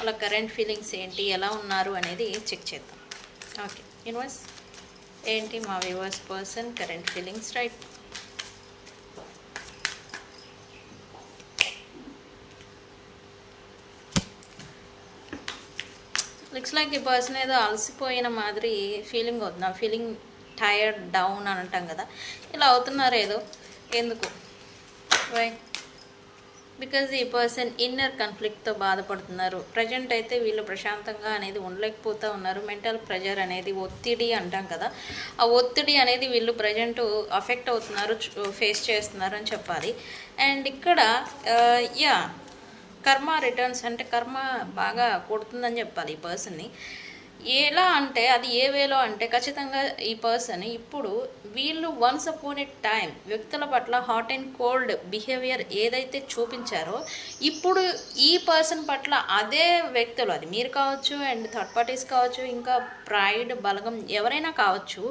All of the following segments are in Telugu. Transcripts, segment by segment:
వాళ్ళ కరెంట్ ఫీలింగ్స్ ఏంటి, ఎలా ఉన్నారు అనేది చెక్ చేద్దాం. ఓకే యూనివర్స్, ఏంటి మా viewers person current feelings, right? Looks like ఈ పర్సన్ ఏదో అలసిపోయిన మాదిరి ఫీలింగ్ అవుతుంది. ఆ ఫీలింగ్ టైర్డ్, డౌన్ అని అంటాం కదా, ఇలా అవుతున్నారు ఏదో. ఎందుకు? వై? బికాజ్ ఈ పర్సన్ ఇన్నర్ కాన్ఫ్లిక్ట్తో బాధపడుతున్నారు. ప్రజెంట్ అయితే వీళ్ళు ప్రశాంతంగా అనేది ఉండలేకపోతూ ఉన్నారు. మెంటల్ ప్రెజర్ అనేది, ఒత్తిడి అంటాం కదా, ఆ ఒత్తిడి అనేది వీళ్ళు ప్రజెంట్ అఫెక్ట్ అవుతున్నారు, ఫేస్ చేస్తున్నారు అని చెప్పాలి. అండ్ ఇక్కడ యా కర్మ రిటర్న్స్, అంటే కర్మ బాగా కొడుతుందని చెప్పాలి ఈ పర్సన్ని. ఎలా అంటే అది ఏ వేలో అంటే ఖచ్చితంగా ఈ పర్సన్ ఇప్పుడు వీళ్ళు వన్స్ అపాన్ ఎ టైం వ్యక్తుల పట్ల హాట్ అండ్ కోల్డ్ బిహేవియర్ ఏదైతే చూపించారో, ఇప్పుడు ఈ పర్సన్ పట్ల అదే వ్యక్తులు, అది మీరు కావచ్చు అండ్ థర్డ్ పార్టీస్ కావచ్చు, ఇంకా ప్రైడ్ బలగం ఎవరైనా కావచ్చు,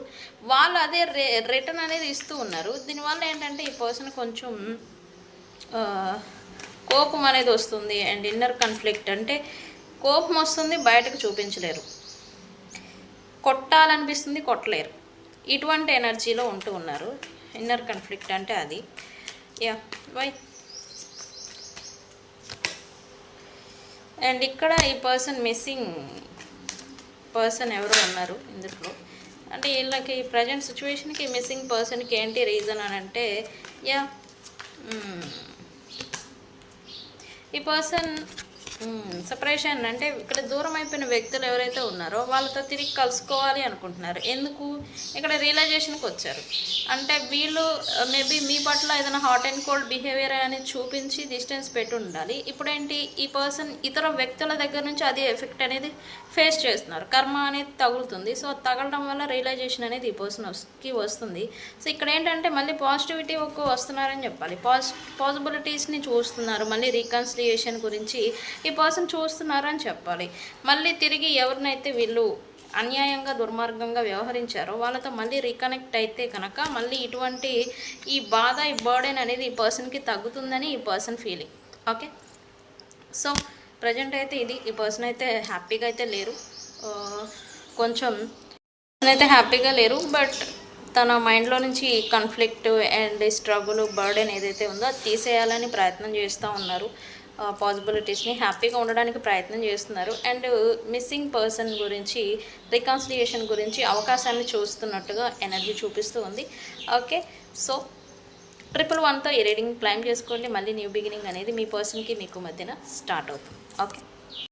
వాళ్ళు అదే రిటర్న్ అనేది ఇస్తూ ఉన్నారు. దీనివల్ల ఏంటంటే ఈ పర్సన్ కొంచెం కోపం అనేది వస్తుంది. అండ్ ఇన్నర్ కాన్ఫ్లిక్ట్ అంటే కోపం వస్తుంది, బయటకు చూపించలేరు, కొట్టాలనిపిస్తుంది, కొట్టలేరు, ఇటువంటి ఎనర్జీలో ఉంటూ ఉన్నారు. ఇన్నర్ కాన్ఫ్లిక్ట్ అంటే అది. Yeah why? అండ్ ఇక్కడ ఈ పర్సన్ మిస్సింగ్ పర్సన్ ఎవరు ఉన్నారు ఇందులో అంటే వీళ్ళకి ప్రజెంట్ సిచ్యువేషన్కి మిస్సింగ్ పర్సన్కి ఏంటి రీజన్ అని అంటే, యా ఈ పర్సన్ సపరేషన్ అంటే ఇక్కడ దూరం అయిపోయిన వ్యక్తులు ఎవరైతే ఉన్నారో వాళ్ళతో తిరిగి కలుసుకోవాలి అనుకుంటున్నారు. ఎందుకు? ఇక్కడ రియలైజేషన్కి వచ్చారు. అంటే వీళ్ళు మేబీ మీ పట్ల ఏదైనా హాట్ అండ్ కోల్డ్ బిహేవియర్ అనేది చూపించి డిస్టెన్స్ పెట్టి ఉండాలి. ఇప్పుడేంటి, ఈ పర్సన్ ఇతర వ్యక్తుల దగ్గర నుంచి అదే ఎఫెక్ట్ అనేది ఫేస్ చేస్తున్నారు. కర్మ అనేది తగులుతుంది. సో తగలడం వల్ల రియలైజేషన్ అనేది ఈ పర్సన్కి వస్తుంది. సో ఇక్కడ ఏంటంటే మళ్ళీ పాజిటివిటీ వస్తున్నారని చెప్పాలి. పాసిబిలిటీస్ని చూస్తున్నారు. మళ్ళీ రీకన్సిలియేషన్ గురించి ఈ పర్సన్ చూస్తున్నారు అని చెప్పాలి. మళ్ళీ తిరిగి ఎవరినైతే వీళ్ళు అన్యాయంగా దుర్మార్గంగా వ్యవహరించారో వాళ్ళతో మళ్ళీ రీకనెక్ట్ అయితే కనుక మళ్ళీ ఇటువంటి ఈ బాధ, ఈ బర్డెన్ అనేది ఈ పర్సన్కి తగ్గుతుందని ఈ person feeling. Okay, so present అయితే ఇది. ఈ పర్సన్ అయితే హ్యాపీగా అయితే లేరు, కొంచెం అయితే హ్యాపీగా లేరు. బట్ తన మైండ్లో నుంచి కాన్ఫ్లిక్ట్ అండ్ స్ట్రగుల్, బర్డెన్ ఏదైతే ఉందో అది తీసేయాలని ప్రయత్నం చేస్తూ ఉన్నారు. పాసిబిలిటీస్ని హ్యాపీగా ఉండడానికి ప్రయత్నం చేస్తున్నారు. అండ్ మిస్సింగ్ పర్సన్ గురించి, రికన్సిలియేషన్ గురించి అవకాశాన్ని చూస్తున్నట్టుగా ఎనర్జీ చూపిస్తూ ఉంది. ఓకే, సో 111తో ఈ రీడింగ్ క్లైమ్ చేసుకోండి. మళ్ళీ న్యూ బిగినింగ్ అనేది మీ పర్సన్కి మీకు మధ్యన స్టార్ట్ అవుతుంది. ఓకే.